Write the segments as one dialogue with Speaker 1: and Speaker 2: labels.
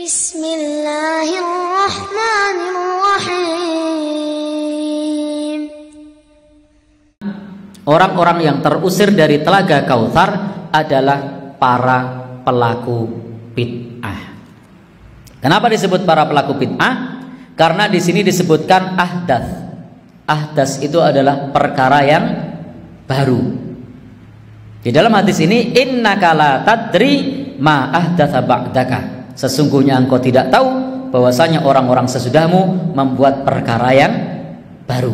Speaker 1: Bismillahirrahmanirrahim.
Speaker 2: Orang-orang yang terusir dari telaga Kautsar adalah para pelaku bid'ah. Kenapa disebut para pelaku bid'ah? Karena di sini disebutkan ahdats. Ahdats itu adalah perkara yang baru. Di dalam hadis ini, innaka la tadri ma ahdatsa ba'daka. Sesungguhnya engkau tidak tahu bahwasanya orang-orang sesudahmu membuat perkara yang baru.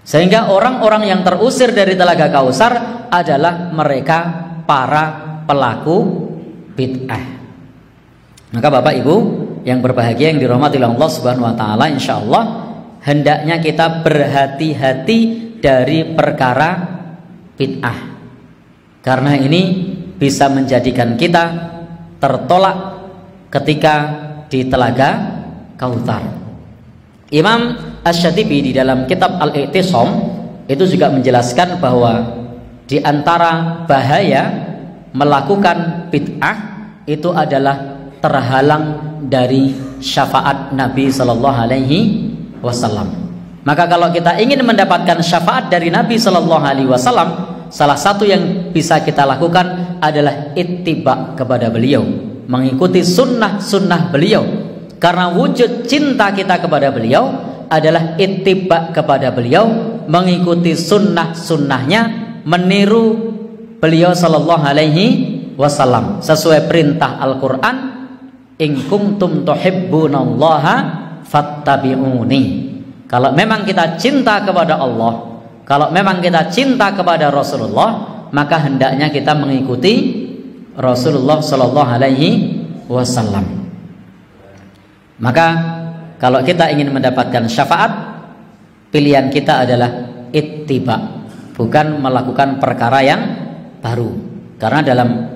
Speaker 2: Sehingga orang-orang yang terusir dari telaga Kautsar adalah mereka para pelaku bid'ah. Maka Bapak Ibu yang berbahagia yang dirahmati oleh Allah Subhanahu wa taala, insyaallah hendaknya kita berhati-hati dari perkara bid'ah. Karena ini bisa menjadikan kita tertolak ketika di telaga Kautsar. Imam Asy-Syatibi di dalam kitab Al-I'tisam itu juga menjelaskan bahwa di antara bahaya melakukan bid'ah itu adalah terhalang dari syafaat Nabi Sallallahu Alaihi Wasallam. Maka kalau kita ingin mendapatkan syafaat dari Nabi Sallallahu Alaihi Wasallam, salah satu yang bisa kita lakukan adalah ittiba kepada beliau, mengikuti sunnah-sunnah beliau. Karena wujud cinta kita kepada beliau adalah ittiba kepada beliau, mengikuti sunnah-sunnahnya, meniru beliau Sallallahu Alaihi Wasallam sesuai perintah Al-Quran, in kuntum tuhibbunallaha fattabi'uni. Kalau memang kita cinta kepada Allah, kalau memang kita cinta kepada Rasulullah, maka hendaknya kita mengikuti Rasulullah Sallallahu Alaihi Wasallam. Maka kalau kita ingin mendapatkan syafaat, pilihan kita adalah ittiba, bukan melakukan perkara yang baru. Karena dalam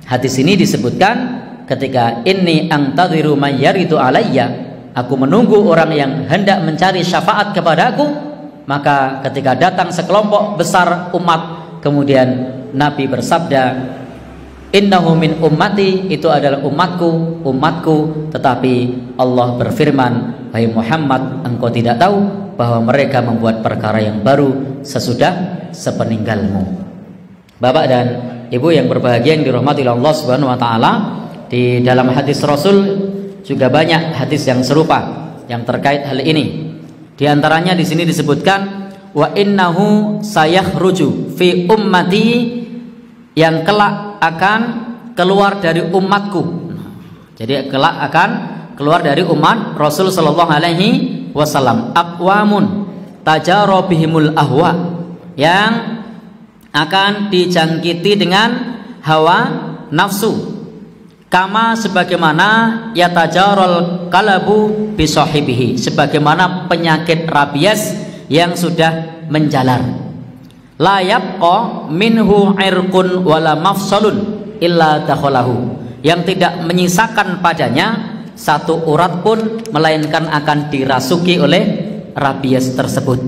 Speaker 2: hadis ini disebutkan ketika inni antadhiru may yaridu alayya, aku menunggu orang yang hendak mencari syafaat kepadaku. Maka ketika datang sekelompok besar umat, kemudian Nabi bersabda, innahu min ummati, itu adalah umatku, umatku. Tetapi Allah berfirman, wahai Muhammad, engkau tidak tahu bahwa mereka membuat perkara yang baru sesudah sepeninggalmu. Bapak dan Ibu yang berbahagia yang dirahmati oleh Allah Subhanahu wa taala, di dalam hadis Rasul juga banyak hadis yang serupa yang terkait hal ini. Di antaranya di sini disebutkan, wa innahu sayakhruju fi ummati, yang kelak akan keluar dari umatku. Jadi kelak akan keluar dari umat Rasul Sallallahu Alaihi Wasallam aqwamun tajarabihimul ahwa, yang akan dijangkiti dengan hawa nafsu, kama sebagaimana yatajarul kalabu bisahibihi, sebagaimana penyakit rabies yang sudah menjalar. La yabqa minhu irqun wala mafsalun illa dakhalahu, yang tidak menyisakan padanya satu urat pun melainkan akan dirasuki oleh rabies tersebut.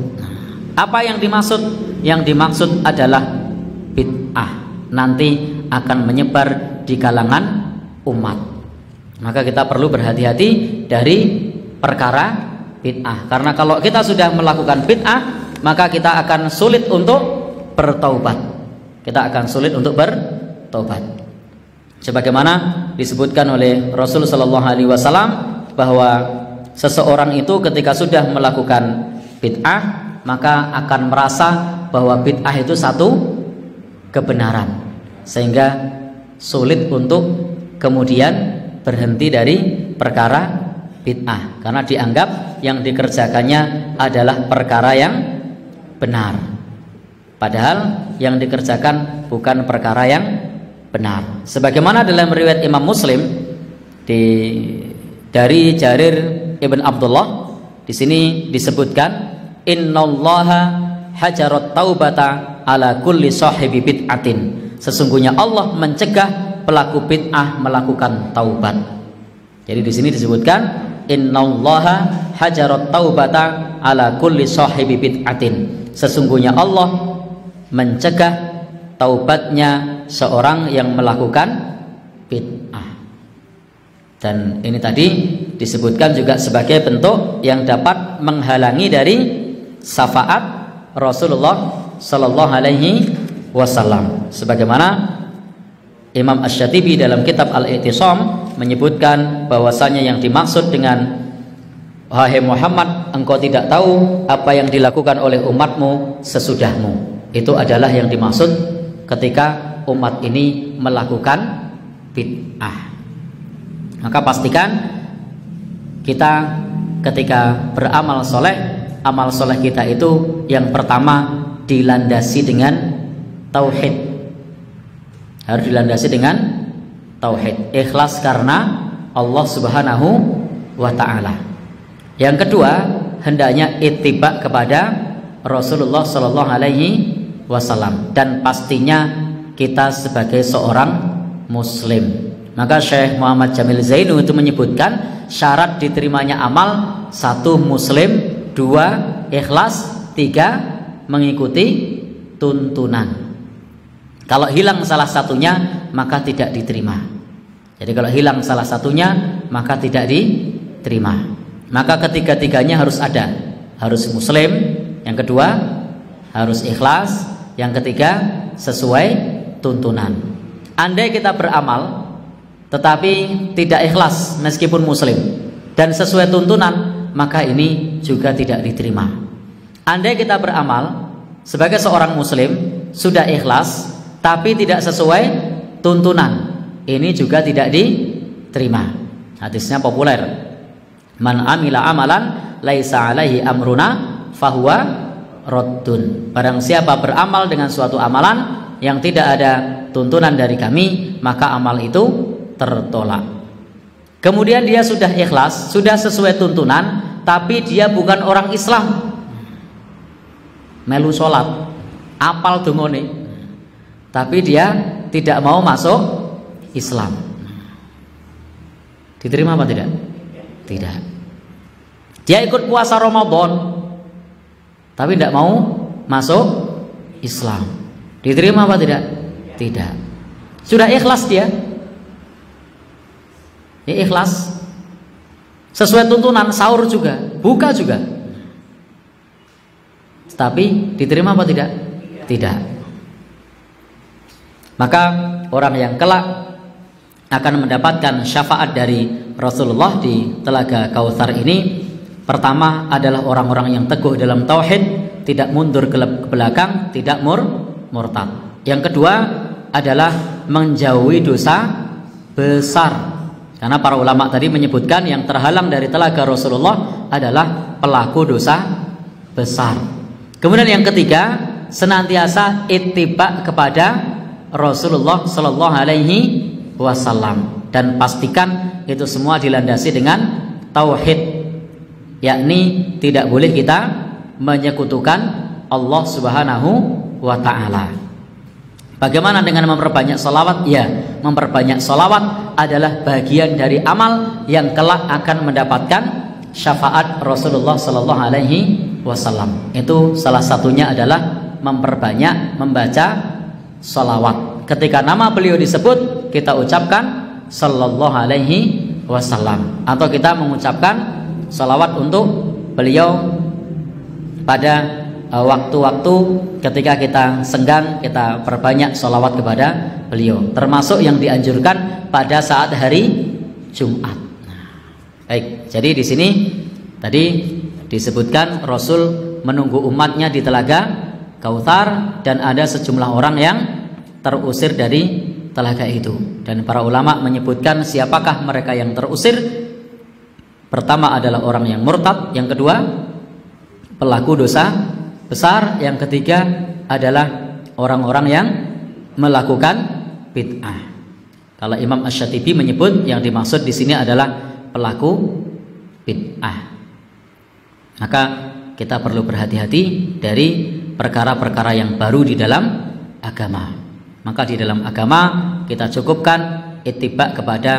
Speaker 2: Apa yang dimaksud? Yang dimaksud adalah bid'ah, nanti akan menyebar di kalangan umat. Maka kita perlu berhati-hati dari perkara bid'ah. Karena kalau kita sudah melakukan bid'ah, maka kita akan sulit untuk bertaubat. Kita akan sulit untuk bertaubat. Sebagaimana disebutkan oleh Rasul Sallallahu Alaihi Wasallam bahwa seseorang itu ketika sudah melakukan bid'ah, maka akan merasa bahwa bid'ah itu satu kebenaran, sehingga sulit untuk kemudian berhenti dari perkara bid'ah, karena dianggap yang dikerjakannya adalah perkara yang benar, padahal yang dikerjakan bukan perkara yang benar. Sebagaimana dalam riwayat Imam Muslim dari Jarir ibn Abdullah, di sini disebutkan, innallaha hajarat taubata ala kulli sahibi bid'atin, sesungguhnya Allah mencegah pelaku bid'ah melakukan taubat. Jadi di sini disebutkan, innallaha hajarat taubata ala kulli sahibi bid'atin, sesungguhnya Allah mencegah taubatnya seorang yang melakukan bid'ah. Dan ini tadi disebutkan juga sebagai bentuk yang dapat menghalangi dari syafaat Rasulullah Sallallahu Alaihi Wasallam. Sebagaimana Imam Asy-Syatibi dalam kitab Al-I'tisam menyebutkan bahwasanya yang dimaksud dengan wahai Muhammad, engkau tidak tahu apa yang dilakukan oleh umatmu sesudahmu, itu adalah yang dimaksud ketika umat ini melakukan bid'ah. Maka pastikan kita ketika beramal soleh, amal soleh kita itu yang pertama dilandasi dengan tauhid. Harus dilandasi dengan tauhid, ikhlas karena Allah Subhanahu wa ta'ala. Yang kedua, hendaknya ittiba kepada Rasulullah Sallallahu Alaihi Wasallam, dan pastinya kita sebagai seorang muslim. Maka Syekh Muhammad Jamil Zainu itu menyebutkan syarat diterimanya amal: 1 muslim, 2 ikhlas, 3 mengikuti tuntunan. Kalau hilang salah satunya maka tidak diterima. Jadi kalau hilang salah satunya maka tidak diterima. Maka ketiga-tiganya harus ada. Harus muslim, yang kedua harus ikhlas, yang ketiga sesuai tuntunan. Andai kita beramal tetapi tidak ikhlas meskipun muslim dan sesuai tuntunan, maka ini juga tidak diterima. Andai kita beramal sebagai seorang muslim sudah ikhlas tapi tidak sesuai tuntunan, ini juga tidak diterima. Hadisnya populer, man amila amalan laisa alaihi amruna fahuwa raddun. Barang siapa beramal dengan suatu amalan yang tidak ada tuntunan dari kami, maka amal itu tertolak. Kemudian dia sudah ikhlas, sudah sesuai tuntunan, tapi dia bukan orang Islam, melu sholat, apal dungone, tapi dia tidak mau masuk Islam, diterima apa tidak? Tidak. Dia ikut puasa Ramadan tapi tidak mau masuk Islam, diterima apa tidak? Tidak. Sudah ikhlas dia, ya ikhlas, sesuai tuntunan, sahur juga, buka juga, tapi diterima apa tidak? Tidak. Maka orang yang kelak akan mendapatkan syafaat dari Rasulullah di Telaga Kautsar ini, pertama adalah orang-orang yang teguh dalam tauhid, tidak mundur ke belakang, tidak murtad. Yang kedua adalah menjauhi dosa besar. Karena para ulama tadi menyebutkan yang terhalang dari telaga Rasulullah adalah pelaku dosa besar. Kemudian yang ketiga, senantiasa ittiba kepada Rasulullah Sallallahu Alaihi Wasallam, dan pastikan itu semua dilandasi dengan tauhid, yakni tidak boleh kita menyekutukan Allah Subhanahu wa ta'ala. Bagaimana dengan memperbanyak sholawat? Ya, memperbanyak sholawat adalah bagian dari amal yang kelak akan mendapatkan syafaat Rasulullah Sallallahu Alaihi Wasallam. Itu salah satunya adalah memperbanyak membaca sholawat. Ketika nama beliau disebut, kita ucapkan Sallallahu Alaihi Wasallam, atau kita mengucapkan sholawat untuk beliau pada waktu-waktu ketika kita senggang, kita perbanyak sholawat kepada beliau, termasuk yang dianjurkan pada saat hari Jumat. Baik, jadi di sini tadi disebutkan Rasul menunggu umatnya di Telaga Kautsar, dan ada sejumlah orang yang terusir dari telaga itu. Dan para ulama menyebutkan siapakah mereka yang terusir. Pertama adalah orang yang murtad, yang kedua pelaku dosa besar, yang ketiga adalah orang-orang yang melakukan bid'ah. Kalau Imam Asy-Syatibi menyebut yang dimaksud di sini adalah pelaku bid'ah. Maka kita perlu berhati-hati dari perkara-perkara yang baru di dalam agama. Maka di dalam agama kita cukupkan ittiba kepada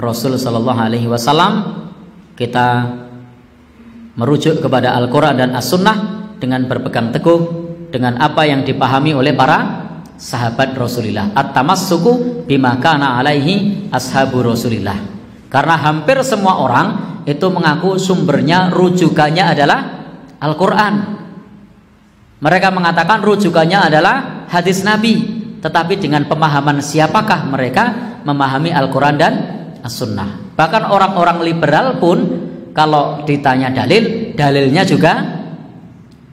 Speaker 2: Rasul Sallallahu Alaihi Wasallam. Kita merujuk kepada Al-Quran dan As-Sunnah dengan berpegang teguh dengan apa yang dipahami oleh para sahabat Rasulullah. At-tamassuku bima kana alaihi ashabu Rasulillah. Karena hampir semua orang itu mengaku sumbernya, rujukannya adalah Al-Quran. Mereka mengatakan rujukannya adalah hadis Nabi, tetapi dengan pemahaman siapakah mereka memahami Al-Quran dan As-Sunnah. Bahkan orang-orang liberal pun kalau ditanya dalil, dalilnya juga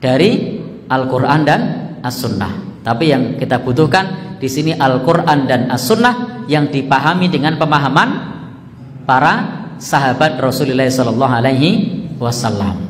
Speaker 2: dari Al-Quran dan As-Sunnah. Tapi yang kita butuhkan di sini Al-Quran dan As-Sunnah yang dipahami dengan pemahaman para sahabat Rasulullah SAW.